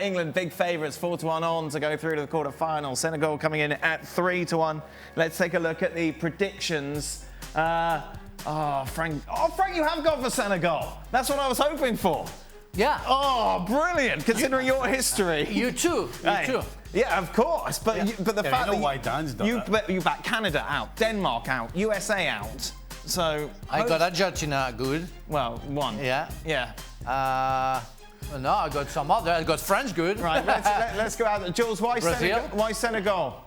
England, big favourites, 4-1 on to go through to the quarter-final. Senegal coming in at 3-1. Let's take a look at the predictions. Frank, you have gone for Senegal. That's what I was hoping for. Yeah. Oh, brilliant, considering your history. You too. You too. Yeah, of course. But, but the fact that why Dan's done you back Canada out, Denmark out, USA out. So I got Argentina good. Well, one. Yeah. Yeah. No, I got some other. I got France good. Right, let's go out. Jules, why Senegal? Why Senegal?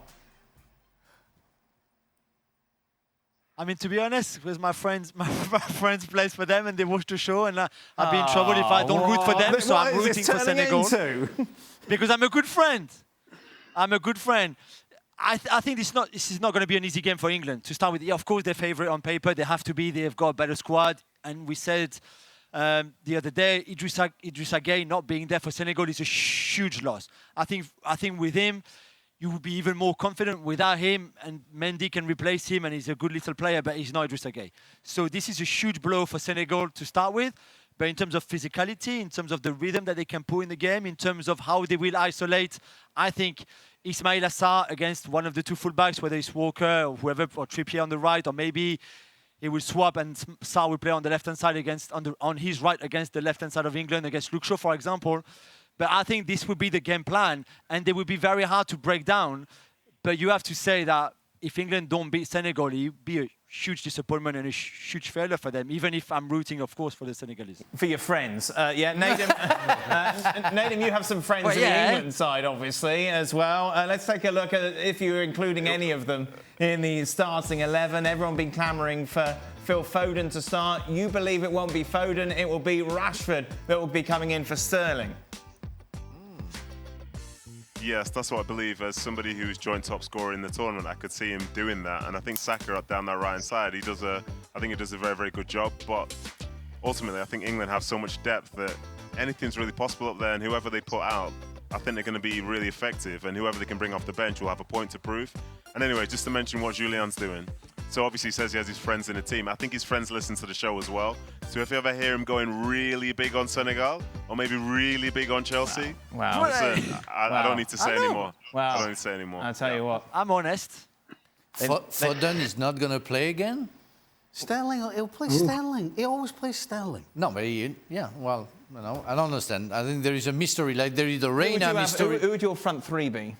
I mean, to be honest, because my friends plays for them and they watch the show, and I'd be in trouble if I don't root for them. So I'm rooting for Senegal because I'm a good friend. I'm a good friend. I think this is not going to be an easy game for England. To start with, yeah, of course, they're favourite on paper. They have to be. They've got a better squad. And we said the other day, Idrissa Gueye not being there for Senegal is a huge loss. I think with him, you would be even more confident. Without him, and Mendy can replace him, and he's a good little player, but he's not Idrissa Gueye. So this is a huge blow for Senegal to start with. But in terms of physicality, in terms of the rhythm that they can put in the game, in terms of how they will isolate, I think Ismail Assar against one of the two fullbacks, whether it's Walker or whoever, or Trippier on the right, or maybe he will swap and Sarr will play on the left-hand side on his right against the left-hand side of England, against Luke Shaw, for example. But I think this would be the game plan, and they would be very hard to break down. But you have to say that if England don't beat Senegal, it would be a huge disappointment and a huge failure for them, even if I'm rooting, of course, for the Senegalese. For your friends. Yeah, Nadim, you have some friends in the England side, obviously, as well. Let's take a look at if you're including any of them in the starting 11. Everyone been clamouring for Phil Foden to start. You believe it won't be Foden, it will be Rashford that will be coming in for Sterling. Yes, that's what I believe. As somebody who's joint top scorer in the tournament, I could see him doing that. And I think Saka down that right-hand side, I think he does a very, very good job. But ultimately, I think England have so much depth that anything's really possible up there. And whoever they put out, I think they're going to be really effective. And whoever they can bring off the bench will have a point to prove. And anyway, just to mention what Julien's doing. So obviously he says he has his friends in the team. I think his friends listen to the show as well. So if you ever hear him going really big on Senegal, or maybe really big on Chelsea, wow. Listen, I don't need to say anymore. Wow. I don't need to say anymore. I'll tell you what. I'm honest. Foden is not going to play again? Sterling, he'll play Sterling. He always plays Sterling. No, but well, I don't understand. I think there is a mystery, like there is the Reina mystery. Who would your front three be?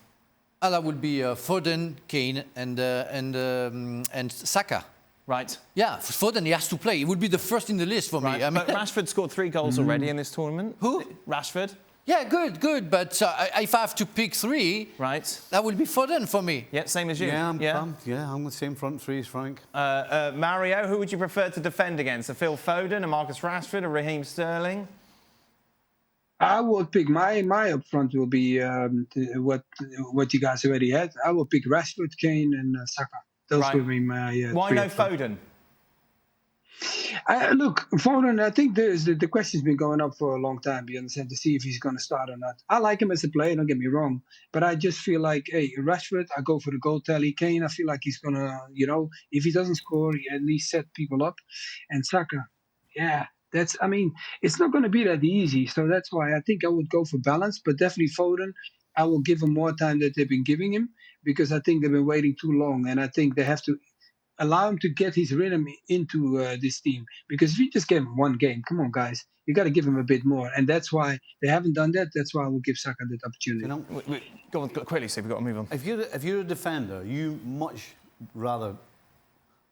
That would be Foden, Kane, and Saka. Right. Yeah, Foden, he has to play. He would be the first in the list for me. I mean, but Rashford scored 3 goals already in this tournament. Who? Rashford. Yeah, good. But if I have to pick 3, right, that would be Foden for me. Yeah, same as you. Yeah, I'm the same front three as Frank. Mario, who would you prefer to defend against? A Phil Foden, a Marcus Rashford, a Raheem Sterling? I would pick my up front will be what you guys already had. I will pick Rashford, Kane, and Saka. Those will be my. Why no Foden? Look, Foden. I think the question's been going up for a long time. You understand, to see if he's going to start or not. I like him as a player. Don't get me wrong, but I just feel like, hey, Rashford, I go for the goal tally. Kane, I feel like he's gonna, if he doesn't score, he at least set people up. And Saka, yeah. It's not going to be that easy. So that's why I think I would go for balance. But definitely Foden, I will give him more time that they've been giving him, because I think they've been waiting too long. And I think they have to allow him to get his rhythm into this team. Because if you just give him one game, come on, guys, you got to give him a bit more. And that's why they haven't done that. That's why I will give Saka that opportunity. Go on quickly, Steve. We've got to move on. If you're a defender, you much rather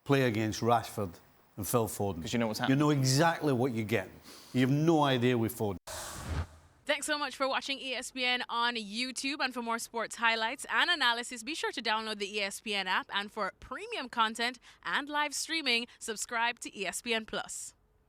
play against Rashford and Phil Foden. Because you know what's happening. You know exactly what you're getting. You have no idea with Foden. Thanks so much for watching ESPN on YouTube. And for more sports highlights and analysis, be sure to download the ESPN app. And for premium content and live streaming, subscribe to ESPN+.